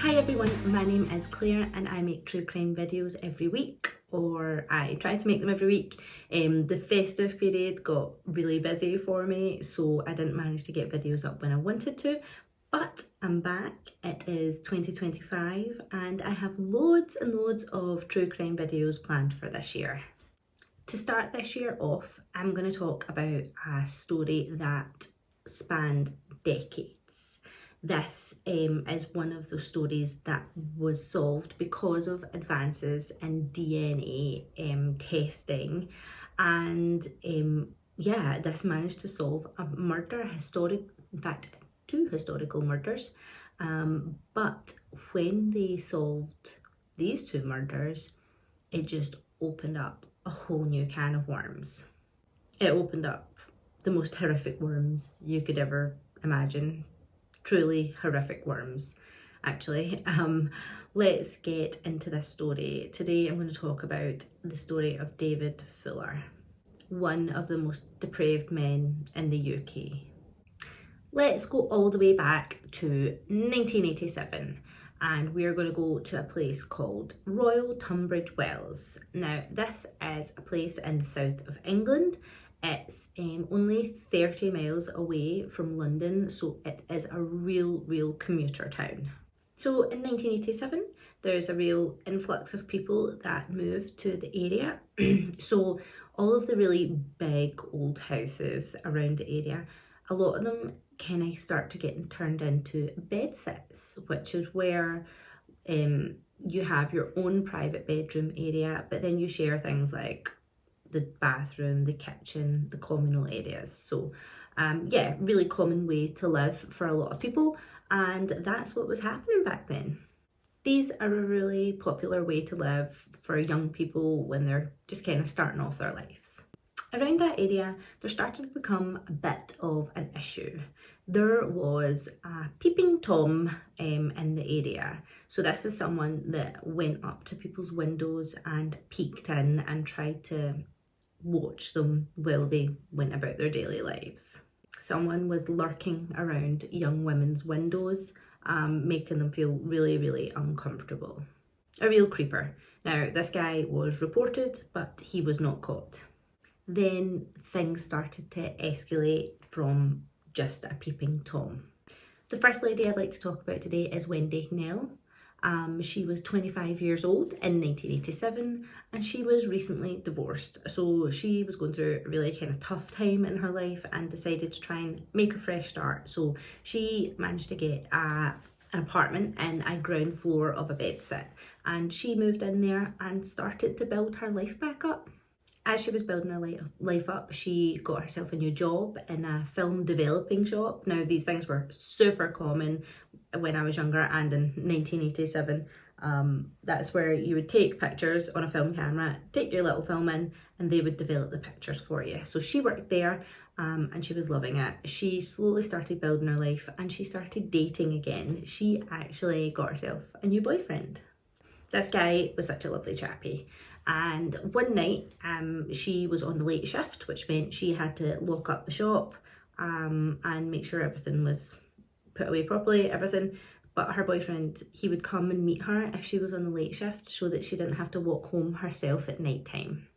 Hi everyone, my name is Claire and I make true crime videos every week, or I try to make them every week. The festive period got really busy for me, so I didn't manage to get videos up when I wanted to, but I'm back. It is 2025 and I have loads and loads of true crime videos planned for this year. To start this year off, I'm going to talk about a story that spanned decades. This is one of those stories that was solved because of advances in DNA testing, and yeah, this managed to solve a murder, in fact, two historical murders. But when they solved these two murders, it just opened up a whole new can of worms. It opened up the most horrific worms you could ever imagine. Truly horrific worms, actually. Let's get into this story. Today I'm going to talk about the story of David Fuller, one of the most depraved men in the UK. Let's go all the way back to 1987 and we're going to go to a place called Royal Tunbridge Wells. Now this is a place in the south of England. It's only 30 miles away from London, so it is a real commuter town. So in 1987, there's a real influx of people that moved to the area. So all of the really big old houses around the area, a lot of them kind of start to get turned into bedsits, which is where you have your own private bedroom area, but then you share things like the bathroom, the kitchen, the communal areas. So yeah, really common way to live for a lot of people, and that's what was happening back then. These are a really popular way to live for young people when they're just kind of starting off their lives. Around that area, there started to become a bit of an issue. There was a peeping Tom in the area. So this is someone that went up to people's windows and peeked in and tried to watch them while they went about their daily lives. Someone was lurking around young women's windows, making them feel really uncomfortable. A real creeper. Now, this guy was reported, but he was not caught. Then things started to escalate from just a peeping Tom. The first lady I'd like to talk about today is Wendy Knell. She was 25 years old in 1987 and she was recently divorced. So she was going through a really kind of tough time in her life and decided to try and make a fresh start. So she managed to get an apartment in a ground floor of a bedsit, and she moved in there and started to build her life back up. As she was building her life up, she got herself a new job in a film developing shop. Now, these things were super common when I was younger, and in 1987, that's where you would take pictures on a film camera, take your little film in, and they would develop the pictures for you. So she worked there, and she was loving it. She slowly started building her life, and she started dating again. She actually got herself a new boyfriend. This guy was such a lovely chappy. And one night she was on the late shift, which meant she had to lock up the shop and make sure everything was put away properly, everything. But her boyfriend, he would come and meet her if she was on the late shift so that she didn't have to walk home herself at night time.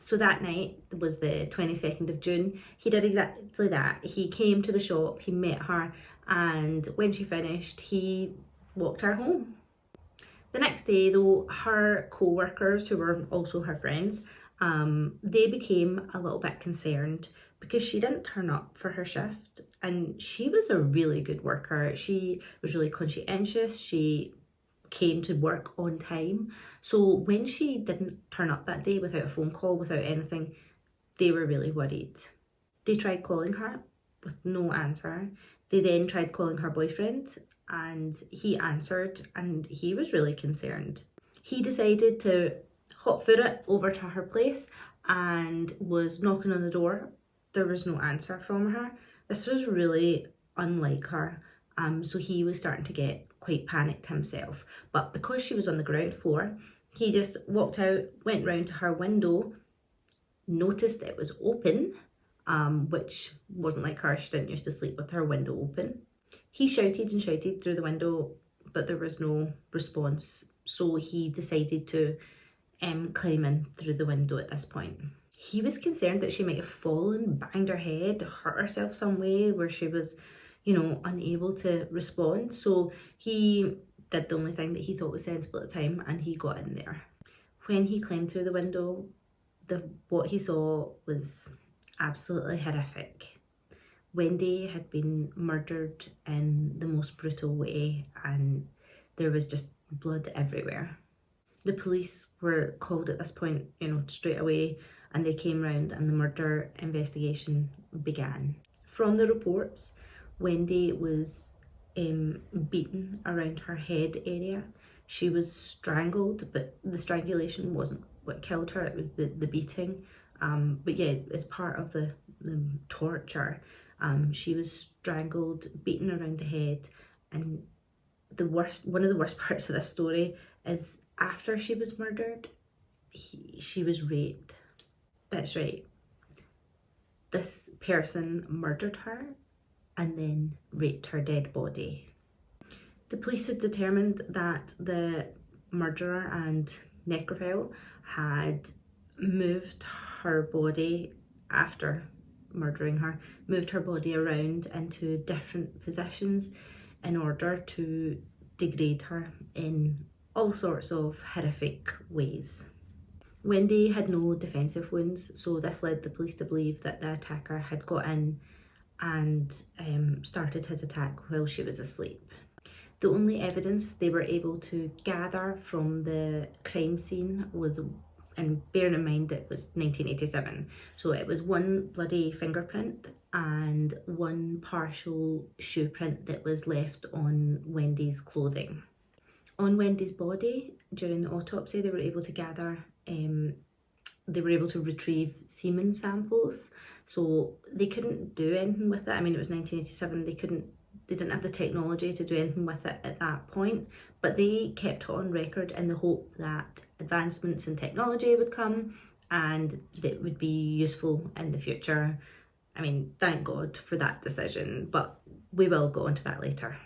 So that night was the 22nd of June. He did exactly that. He came to the shop, he met her, and when she finished, he walked her home. The next day though, her co-workers, who were also her friends, they became a little bit concerned because she didn't turn up for her shift, and she was a really good worker. She was really conscientious. She came to work on time. So when she didn't turn up that day without a phone call, without anything, they were really worried. They tried calling her with no answer. They then tried calling her boyfriend, and he answered and he was really concerned. He decided to hot foot it over to her place and was knocking on the door. There was no answer from her. This was really unlike her. So he was starting to get quite panicked himself. But because she was on the ground floor, he just walked out, went round to her window, noticed it was open, which wasn't like her. She didn't used to sleep with her window open. He shouted and shouted through the window, but there was no response. So he decided to climb in through the window at this point. He was concerned that she might have fallen, banged her head, hurt herself some way where she was, you know, unable to respond. So he did the only thing that he thought was sensible at the time, and he got in there. When he climbed through the window, what he saw was absolutely horrific. Wendy had been murdered in the most brutal way, and there was just blood everywhere. The police were called at this point, you know, straight away, and they came round and the murder investigation began. From the reports, Wendy was beaten around her head area. She was strangled, but the strangulation wasn't what killed her, it was the beating. But yeah, as part of the torture, she was strangled, beaten around the head, and one of the worst parts of this story is after she was murdered, she was raped. That's right. This person murdered her and then raped her dead body. The police had determined that the murderer and necrophile had moved her body after murdering her, moved her body around into different positions in order to degrade her in all sorts of horrific ways. Wendy had no defensive wounds, so this led the police to believe that the attacker had got in and started his attack while she was asleep. The only evidence they were able to gather from the crime scene was, and bearing in mind it was 1987, so it was one bloody fingerprint and one partial shoe print that was left on Wendy's clothing. On Wendy's body, during the autopsy, they were able to gather, they were able to retrieve semen samples, so they couldn't do anything with it. I mean, it was 1987, they didn't have the technology to do anything with it at that point, but they kept it on record in the hope that advancements in technology would come and that would be useful in the future. I mean, thank God for that decision, but we will go into that later.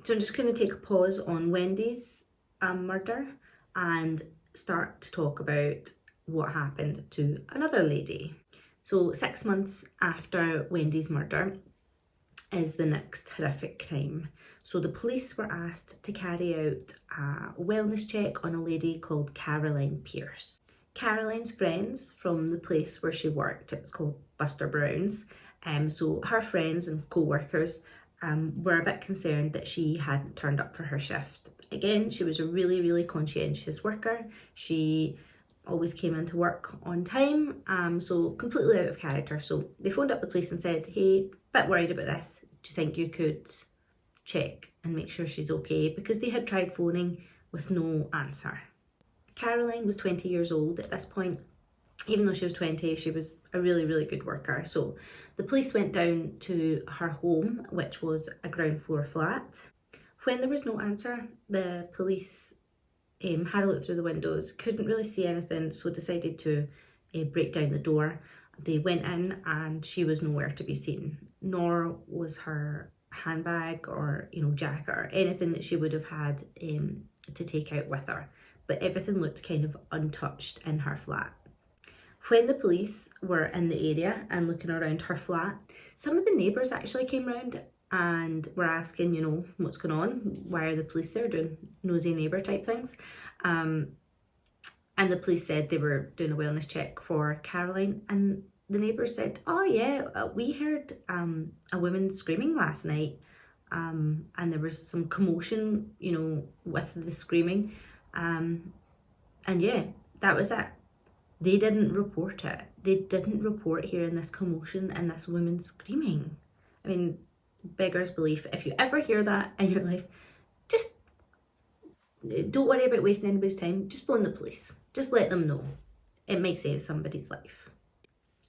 So I'm just going to take a pause on Wendy's murder and start to talk about what happened to another lady. So 6 months after Wendy's murder is the next horrific crime. So the police were asked to carry out a wellness check on a lady called Caroline Pierce. Caroline's friends from the place where she worked, it was called Buster Brown's, so her friends and co-workers were a bit concerned that she hadn't turned up for her shift. Again, she was a really, really conscientious worker. She always came into work on time, so completely out of character. So they phoned up the police and said, hey, bit worried about this. Do you think you could check and make sure she's okay? Because they had tried phoning with no answer. Caroline was 20 years old at this point. Even though she was 20, she was a really, really good worker. So the police went down to her home, which was a ground floor flat. When there was no answer, the police had a look through the windows, couldn't really see anything, so decided to break down the door. They went in and she was nowhere to be seen, nor was her handbag or, you know, jacket or anything that she would have had to take out with her. But everything looked kind of untouched in her flat. When the police were in the area and looking around her flat, some of the neighbours actually came round and were asking, you know, what's going on? Why are the police there, doing nosy neighbour type things? And the police said they were doing a wellness check for Caroline, and the neighbours said, oh yeah, we heard a woman screaming last night, and there was some commotion, you know, with the screaming, and yeah, that was it. They didn't report it. They didn't report hearing this commotion and this woman screaming. I mean, beggars belief. If you ever hear that in your life, just don't worry about wasting anybody's time. Just phone the police. Just let them know. It might save somebody's life.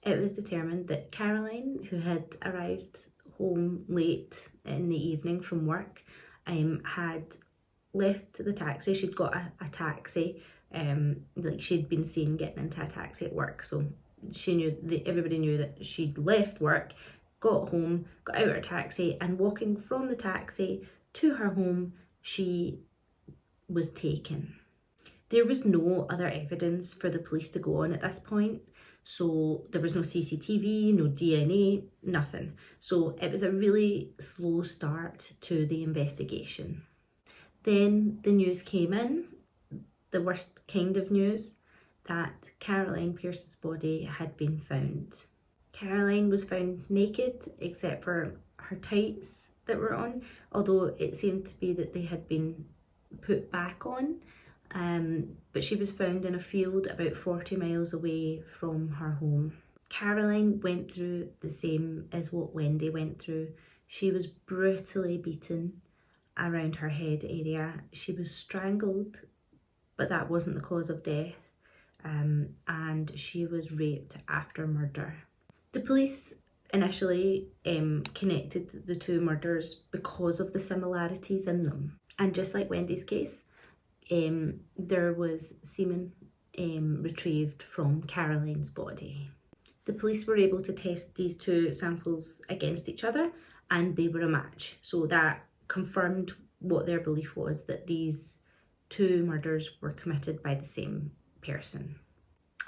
It was determined that Caroline, who had arrived home late in the evening from work, had left the taxi. She'd got a taxi. Like she'd been seen getting into a taxi at work, so she knew everybody knew that she'd left work, got home, got out of her taxi, and walking from the taxi to her home, she was taken. There was no other evidence for the police to go on at this point. So there was no CCTV, no DNA, nothing. So it was a really slow start to the investigation. Then the news came in, the worst kind of news, that Caroline Pierce's body had been found. Caroline was found naked except for her tights that were on, although it seemed to be that they had been put back on. But she was found in a field about 40 miles away from her home. Caroline went through the same as what Wendy went through. She was brutally beaten around her head area. She was strangled, but that wasn't the cause of death. And she was raped after murder. The police initially connected the two murders because of the similarities in them. And just like Wendy's case, there was semen retrieved from Caroline's body. The police were able to test these two samples against each other and they were a match. So that confirmed what their belief was, that these two murders were committed by the same person.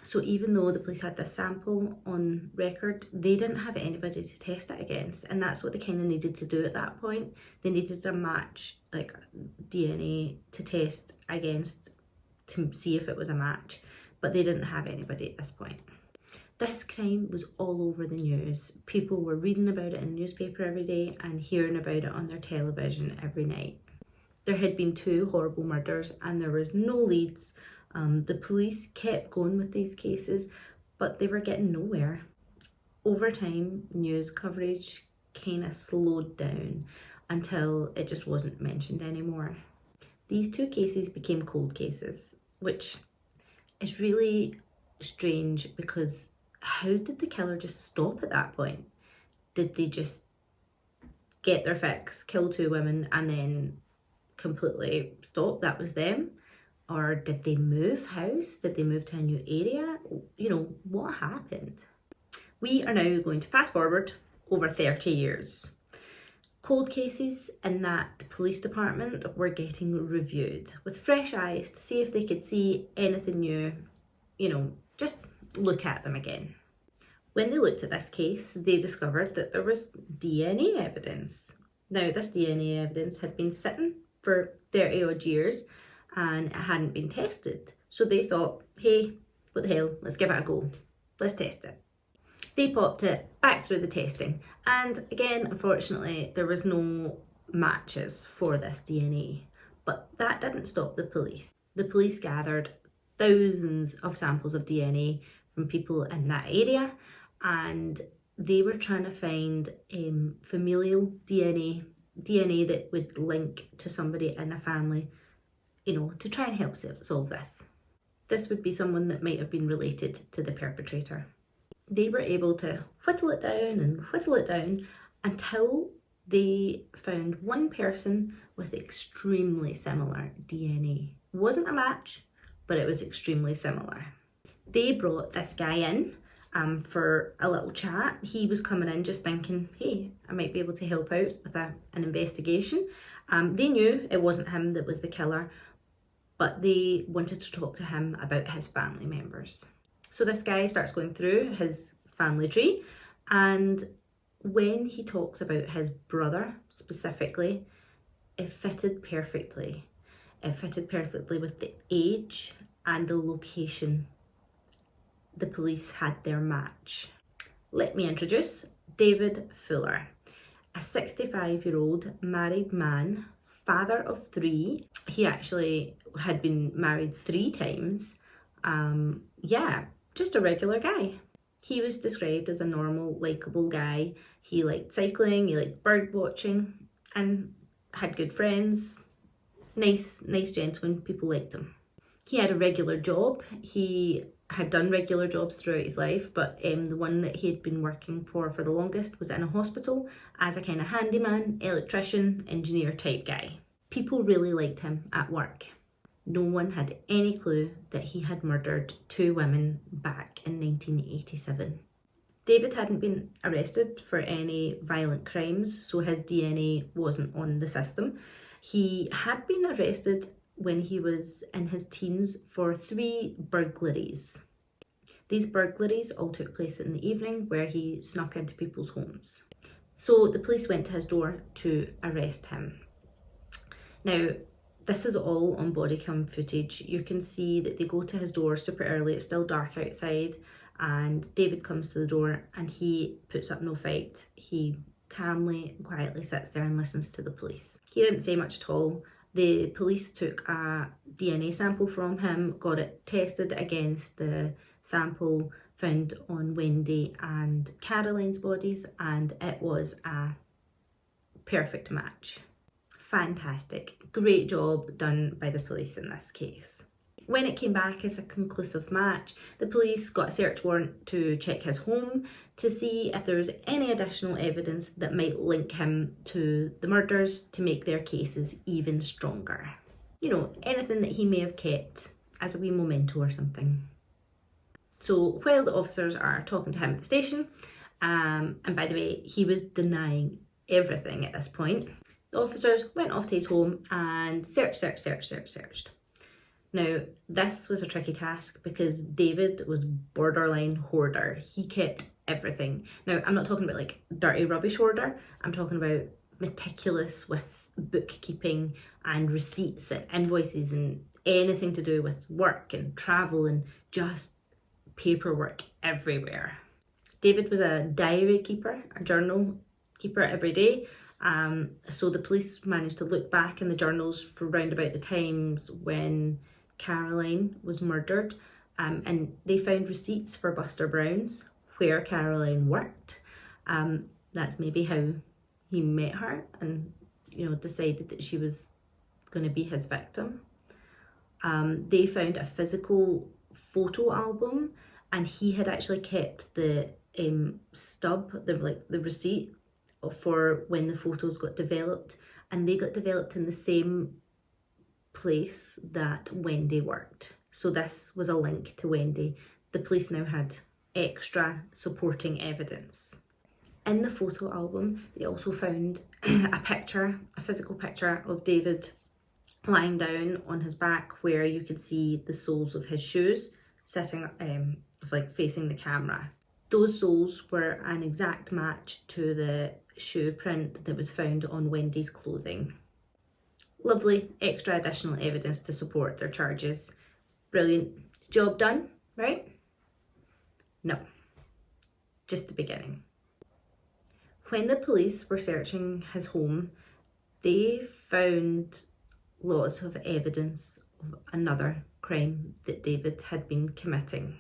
So even though the police had this sample on record, they didn't have anybody to test it against, and that's what they kind of needed to do at that point. They needed a match, like DNA, to test against to see if it was a match, but they didn't have anybody at this point. This crime was all over the news. People were reading about it in the newspaper every day and hearing about it on their television every night. There had been two horrible murders and there was no leads. The police kept going with these cases, but they were getting nowhere. Over time, news coverage kind of slowed down until it just wasn't mentioned anymore. These two cases became cold cases, which is really strange because how did the killer just stop at that point? Did they just get their fix, kill two women, and then completely stop? That was them? Or did they move house? Did they move to a new area? You know, what happened? We are now going to fast forward over 30 years. Cold cases in that police department were getting reviewed with fresh eyes to see if they could see anything new, you know, just look at them again. When they looked at this case, they discovered that there was DNA evidence. Now, this DNA evidence had been sitting for 30 odd years and it hadn't been tested. So they thought, hey, what the hell, let's give it a go. Let's test it. They popped it back through the testing. And again, unfortunately, there was no matches for this DNA. But that didn't stop the police. The police gathered thousands of samples of DNA from people in that area, and they were trying to find familial DNA that would link to somebody in a family, you know, to try and help solve this. This would be someone that might have been related to the perpetrator. They were able to whittle it down until they found one person with extremely similar DNA. It wasn't a match, but it was extremely similar. They brought this guy in for a little chat. He was coming in just thinking, hey, I might be able to help out with an investigation. They knew it wasn't him that was the killer, but they wanted to talk to him about his family members. So this guy starts going through his family tree, and when he talks about his brother specifically, it fitted perfectly. It fitted perfectly with the age and the location. The police had their match. Let me introduce David Fuller, a 65-year-old married man, father of 3. He actually had been married 3 times. Just a regular guy. He was described as a normal, likeable guy. He liked cycling, he liked bird watching, and had good friends. Nice gentleman, people liked him. He had a regular job. He had done regular jobs throughout his life, but the one that he had been working for the longest was in a hospital as a kind of handyman, electrician, engineer type guy. People really liked him at work. No one had any clue that he had murdered 2 women back in 1987. David hadn't been arrested for any violent crimes, so his DNA wasn't on the system. He had been arrested when he was in his teens for 3 burglaries. These burglaries all took place in the evening where he snuck into people's homes. So the police went to his door to arrest him. Now, this is all on body cam footage. You can see that they go to his door super early, it's still dark outside, and David comes to the door and he puts up no fight. He calmly and quietly sits there and listens to the police. He didn't say much at all. The police took a DNA sample from him, got it tested against the sample found on Wendy and Caroline's bodies, and it was a perfect match. Fantastic. Great job done by the police in this case. When it came back as a conclusive match, the police got a search warrant to check his home to see if there was any additional evidence that might link him to the murders to make their cases even stronger. You know, anything that he may have kept as a wee memento or something. So while the officers are talking to him at the station, and by the way, he was denying everything at this point, the officers went off to his home and searched. Now, this was a tricky task because David was borderline hoarder. He kept everything. Now, I'm not talking about like dirty rubbish hoarder. I'm talking about meticulous with bookkeeping and receipts and invoices and anything to do with work and travel and just paperwork everywhere. David was a diary keeper, a journal keeper every day. So the police managed to look back in the journals for round about the times when Caroline was murdered, and they found receipts for Buster Brown's, where Caroline worked. That's maybe how he met her and, you know, decided that she was going to be his victim. They found a physical photo album, and he had actually kept the stub, the receipt for when the photos got developed, and they got developed in the same place that Wendy worked. So this was a link to Wendy. The police now had extra supporting evidence. In the photo album, they also found a physical picture of David lying down on his back, where you could see the soles of his shoes sitting like facing the camera. Those soles were an exact match to the shoe print that was found on Wendy's clothing. Lovely extra additional evidence to support their charges. Brilliant. Job done, right? No, just the beginning. When the police were searching his home, they found lots of evidence of another crime that David had been committing.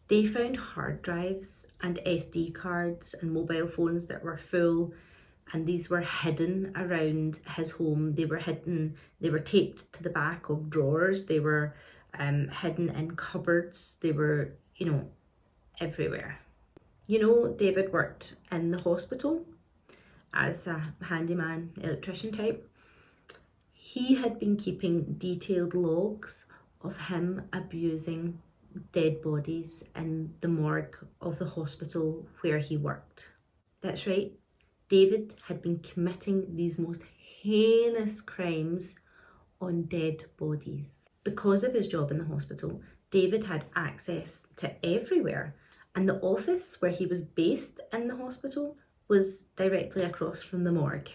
They found hard drives and SD cards and mobile phones that were full, and these were hidden around his home. They were hidden, they were taped to the back of drawers, they were hidden in cupboards, they were, you know, everywhere. You know, David worked in the hospital as a handyman, electrician type. He had been keeping detailed logs of him abusing dead bodies in the morgue of the hospital where he worked. That's right, David had been committing these most heinous crimes on dead bodies. Because of his job in the hospital, David had access to everywhere, and the office where he was based in the hospital was directly across from the morgue.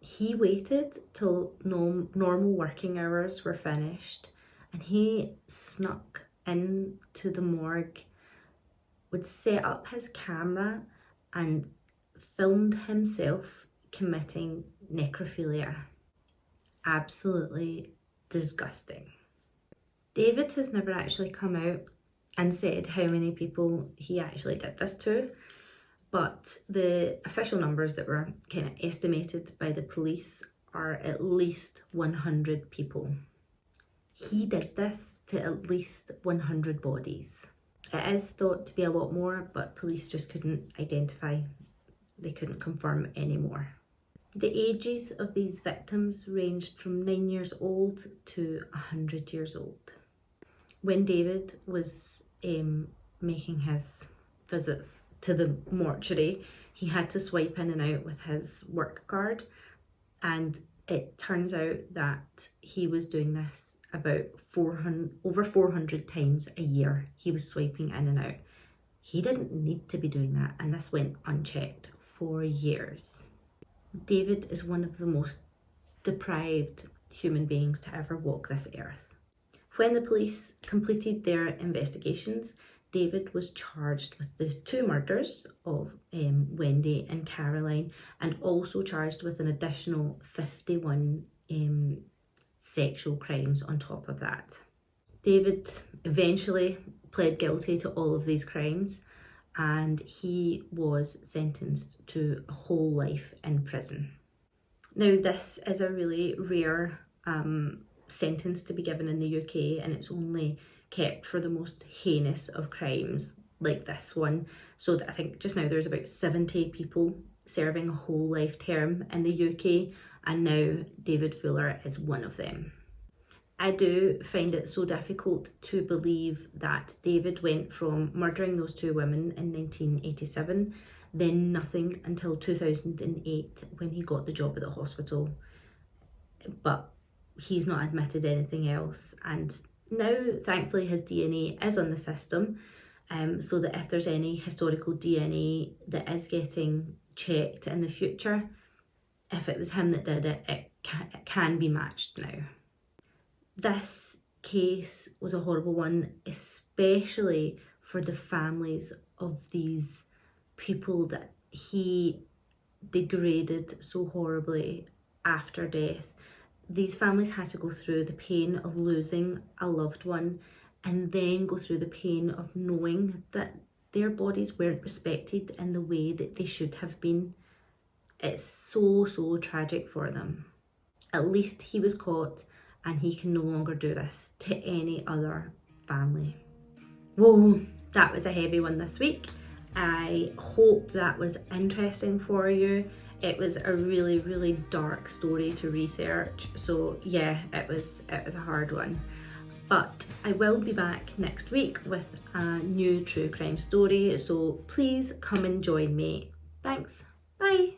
He waited till normal working hours were finished, and he snuck into the morgue, would set up his camera and filmed himself committing necrophilia. Absolutely disgusting. David has never actually come out and said how many people he actually did this to, but the official numbers that were kind of estimated by the police are at least 100 people. He did this to at least 100 bodies. It is thought to be a lot more, but police just couldn't identify, they couldn't confirm anymore. The ages of these victims ranged from 9 years old to 100 years old. When David was making his visits to the mortuary, he had to swipe in and out with his work card, and It turns out that he was doing this about over 400 times a year. He was swiping in and out. He didn't need to be doing that, and this went unchecked for years. David is one of the most deprived human beings to ever walk this earth. When the police completed their investigations, David was charged with the 2 murders of Wendy and Caroline, and also charged with an additional 51 sexual crimes on top of that. David eventually pled guilty to all of these crimes, and he was sentenced to a whole life in prison. Now, this is a really rare sentence to be given in the UK, and it's only kept for the most heinous of crimes like this one. So I think just now there's about 70 people serving a whole life term in the UK, and now David Fuller is one of them. I do find it so difficult to believe that David went from murdering those 2 women in 1987, then nothing until 2008 when he got the job at the hospital. But he's not admitted anything else, and now thankfully his DNA is on the system, so that if there's any historical DNA that is getting checked in the future, if it was him that did it, it can be matched now. This case was a horrible one, especially for the families of these people that he degraded so horribly after death. These families had to go through the pain of losing a loved one, and then go through the pain of knowing that their bodies weren't respected in the way that they should have been. It's so tragic for them. At least he was caught, and he can no longer do this to any other family. Whoa, that was a heavy one this week. I hope that was interesting for you. It was a really dark story to research, so yeah, it was a hard one. But I will be back next week with a new true crime story, so please come and join me. Thanks, bye.